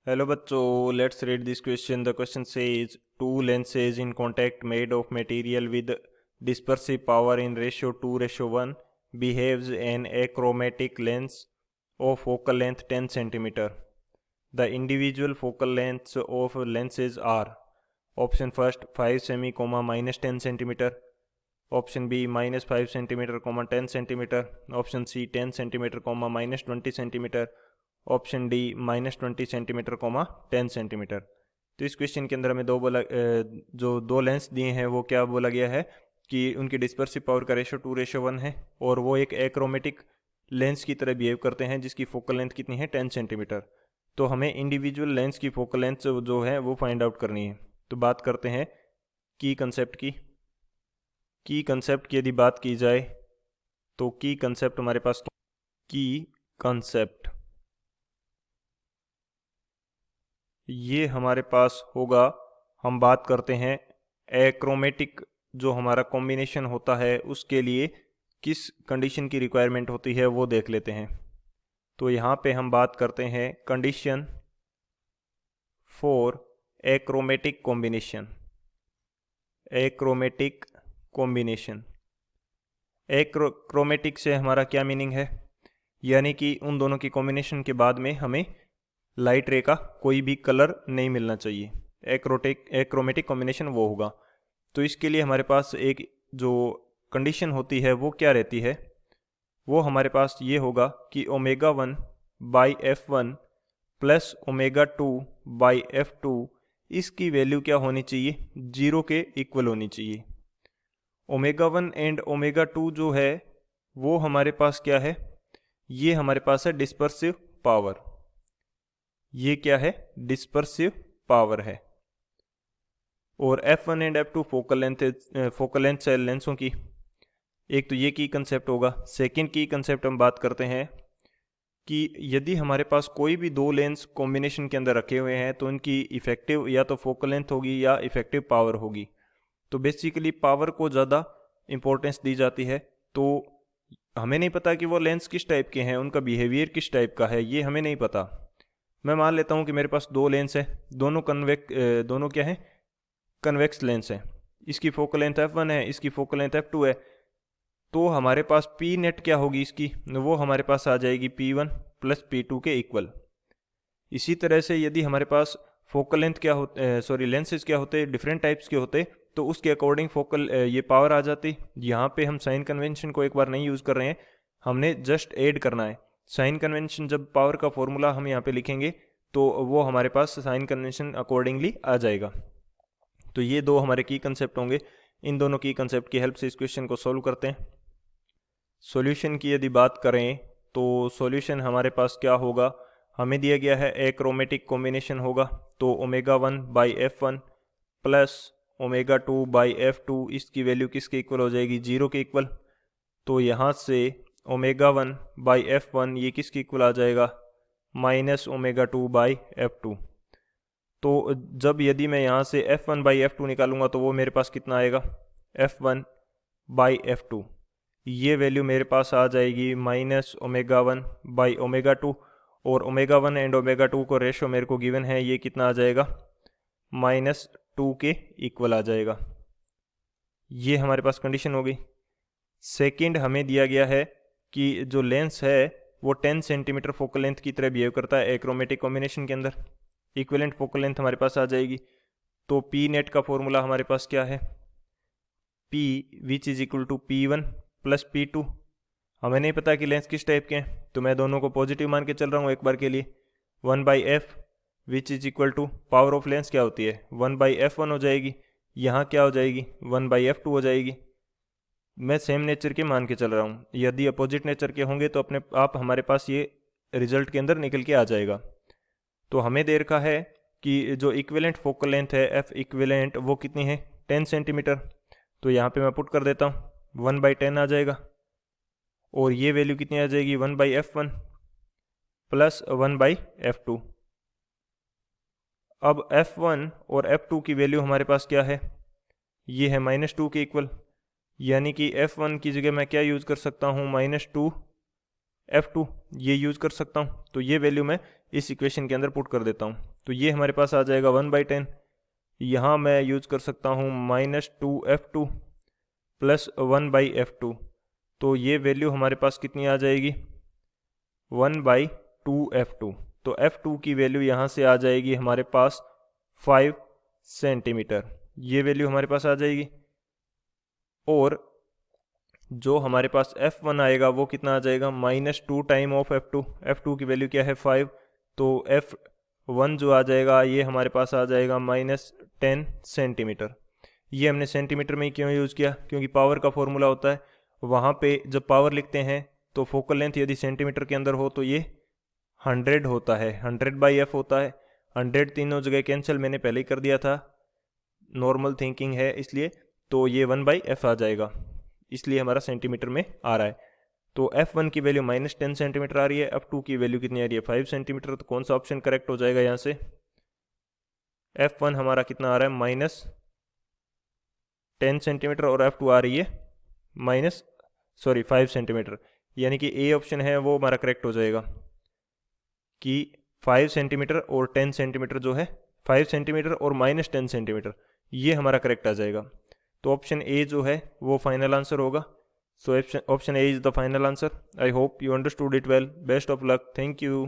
Hello बच्चों, let's read this question. The question says two lenses in contact made of material with dispersive power in ratio 2:1 behaves an achromatic lens of focal length 10 cm. The individual focal lengths of lenses are option first 5 semi, minus 10 cm, option B minus 5 cm, 10 cm, option C 10 cm, minus 20 cm, option D minus 20 centimetre 10 centimetre. तो इस question के अंदर हमें जो दो lens दिए हैं वो क्या बोला गया है कि उनकी डिस्पर्सिव पावर का रेशो 2:1 है और वो एक एक्रोमेटिक लेंस की तरह बिहेव करते हैं जिसकी फोकल लेंथ कितनी है 10 सेंटीमीटर। तो हमें इंडिविजुअल लेंस की फोकल लेंथ जो है वो फाइंड आउट करनी है। तो बात करते हैं की कंसेप्ट की यदि बात की जाए तो की कंसेप्ट हमारे पास की कंसेप्ट ये हमारे पास होगा। हम बात करते हैं एक्रोमेटिक जो हमारा कॉम्बिनेशन होता है उसके लिए किस कंडीशन की रिक्वायरमेंट होती है वो देख लेते हैं। तो यहाँ पे हम बात करते हैं condition for achromatic combination. Achromatic combination achromatic से हमारा क्या मीनिंग है, यानी कि उन दोनों की कॉम्बिनेशन के बाद में हमें लाइट रे का कोई भी कलर नहीं मिलना चाहिए। एक्रोमेटिक कॉम्बिनेशन वो होगा। तो इसके लिए हमारे पास एक जो कंडीशन होती है वो क्या रहती है, वो हमारे पास ये होगा कि ω1 by F1 plus ω2 by F2 इसकी वैल्यू क्या होनी चाहिए, 0 के इक्वल होनी चाहिए। ω1 एंड ω2 जो है वो हमारे पास क्या है, ये हमारे पास है डिस्पर्सिव पावर। ये क्या है, डिस्पर्सिव पावर है। और F1 and F2 focal length है लेंसों की। एक तो ये की कंसेप्ट होगा। सेकंड की कंसेप्ट हम बात करते हैं कि यदि हमारे पास कोई भी दो लेंस कॉम्बिनेशन के अंदर रखे हुए हैं तो उनकी इफेक्टिव या तो फोकल लेंथ होगी या इफेक्टिव पावर होगी। तो बेसिकली पावर को ज़्यादा इंपॉर्टेंस दी जाती है। तो हमें नहीं पता कि वो लेंस किस टाइप के हैं, उनका बिहेवियर किस टाइप का है, ये हमें नहीं पता। मैं मान लेता हूँ कि मेरे पास दो लेंस है, दोनों क्या है, कन्वेक्स लेंस है। इसकी फोकल लेंथ F1 है, इसकी फोकल लेंथ F2 है। तो हमारे पास पी नेट क्या होगी इसकी, वो हमारे पास आ जाएगी P1 प्लस P2 के इक्वल। इसी तरह से यदि हमारे पास फोकल लेंथ क्या होते लेंसेज क्या होते डिफरेंट टाइप्स के होते तो उसके अकॉर्डिंग फोकल ये पावर आ जाती। यहाँ पे हम साइन कन्वेंशन को एक बार नहीं यूज़ कर रहे हैं, हमने जस्ट ऐड करना है। साइन कन्वेंशन जब पावर का फॉर्मूला हम यहाँ पे लिखेंगे तो वो हमारे पास साइन कन्वेंशन अकॉर्डिंगली आ जाएगा। तो ये दो हमारे की कंसेप्ट होंगे। इन दोनों की कंसेप्ट की हेल्प से इस क्वेश्चन को सॉल्व करते हैं। सॉल्यूशन की यदि बात करें तो सॉल्यूशन हमारे पास क्या होगा, हमें दिया गया है एक्रोमेटिक कॉम्बिनेशन होगा। तो ω1 by F1 plus ω2 by F2 इसकी वैल्यू किसके इक्वल हो जाएगी, 0 के इक्वल। तो यहाँ से ω1 बाई F1 ये किसके इक्वल आ जाएगा, माइनस ω2 बाई F2। तो जब यदि मैं यहाँ से F1 बाई F2 निकालूंगा तो वो मेरे पास कितना आएगा, F1 बाई F2। ये वैल्यू मेरे पास आ जाएगी माइनस ω1 बाई ω2। और ω1 एंड ω2 को रेशो मेरे को गिवन है, ये कितना आ जाएगा, -2 के इक्वल आ जाएगा। ये हमारे पास कंडीशन हो गई। सेकंड हमें दिया गया है कि जो लेंस है वो 10 सेंटीमीटर फोकल लेंथ की तरह बिहेव करता है एक्रोमेटिक कॉम्बिनेशन के अंदर। इक्विवेलेंट फोकल लेंथ हमारे पास आ जाएगी। तो पी नेट का फॉर्मूला हमारे पास क्या है, P which is equal to P1 plus P2। हमें नहीं पता कि लेंस किस टाइप के हैं, तो मैं दोनों को पॉजिटिव मान के चल रहा हूँ एक बार के लिए। 1 by F which is equal to power of lens क्या होती है, 1 बाई F1 हो जाएगी। यहाँ क्या हो जाएगी, 1 बाई F2 हो जाएगी। मैं सेम नेचर के मान के चल रहा हूँ। यदि अपोजिट नेचर के होंगे तो अपने आप हमारे पास ये रिजल्ट के अंदर निकल के आ जाएगा। तो हमें दे रखा है कि जो इक्विवेलेंट फोकल लेंथ है एफ इक्विवेलेंट वो कितनी है, 10 सेंटीमीटर। तो यहाँ पे मैं पुट कर देता हूँ, 1 बाई 10 आ जाएगा। और ये वैल्यू कितनी आ जाएगी, 1 by F1 plus 1 by F2। अब F1 और F2 की वैल्यू हमारे पास क्या है, ये है -2 के इक्वल। यानी कि F1 की जगह मैं क्या यूज़ कर सकता हूँ, -2 F2 ये यूज़ कर सकता हूँ। तो ये वैल्यू मैं इस इक्वेशन के अंदर पुट कर देता हूँ। तो ये हमारे पास आ जाएगा 1/10। यहाँ मैं यूज़ कर सकता हूँ -2f2 प्लस 1/f2। तो ये वैल्यू हमारे पास कितनी आ जाएगी, 1/2f2। तो f2 की वैल्यू यहाँ से आ जाएगी हमारे पास 5 सेंटीमीटर, ये वैल्यू हमारे पास आ जाएगी। और जो हमारे पास f1 आएगा वो कितना आ जाएगा, -2 टाइम ऑफ f2। f2 की वैल्यू क्या है 5, तो f1 जो आ जाएगा ये हमारे पास आ जाएगा -10 सेंटीमीटर। ये हमने सेंटीमीटर में ही क्यों यूज़ किया, क्योंकि पावर का फॉर्मूला होता है, वहाँ पे जब पावर लिखते हैं तो फोकल लेंथ यदि सेंटीमीटर के अंदर हो तो ये 100 होता है, 100/f होता है। 100 तीनों जगह कैंसिल मैंने पहले ही कर दिया था, नॉर्मल थिंकिंग है इसलिए, तो ये 1/f आ जाएगा, इसलिए हमारा सेंटीमीटर में आ रहा है। तो f1 की वैल्यू -10 सेंटीमीटर आ रही है, f2 की वैल्यू कितनी आ रही है 5 सेंटीमीटर। तो कौन सा ऑप्शन करेक्ट हो जाएगा यहाँ से, f1 हमारा कितना आ रहा है -10 सेंटीमीटर और f2 आ रही है 5 सेंटीमीटर, यानी कि ए ऑप्शन है वो हमारा करेक्ट हो जाएगा कि 5 सेंटीमीटर और 10 सेंटीमीटर जो है, 5 सेंटीमीटर और -10 सेंटीमीटर, ये हमारा करेक्ट आ जाएगा। तो ऑप्शन ए जो है वो फाइनल आंसर होगा। So option A is the final answer. I hope you understood it well. Best of luck. Thank you.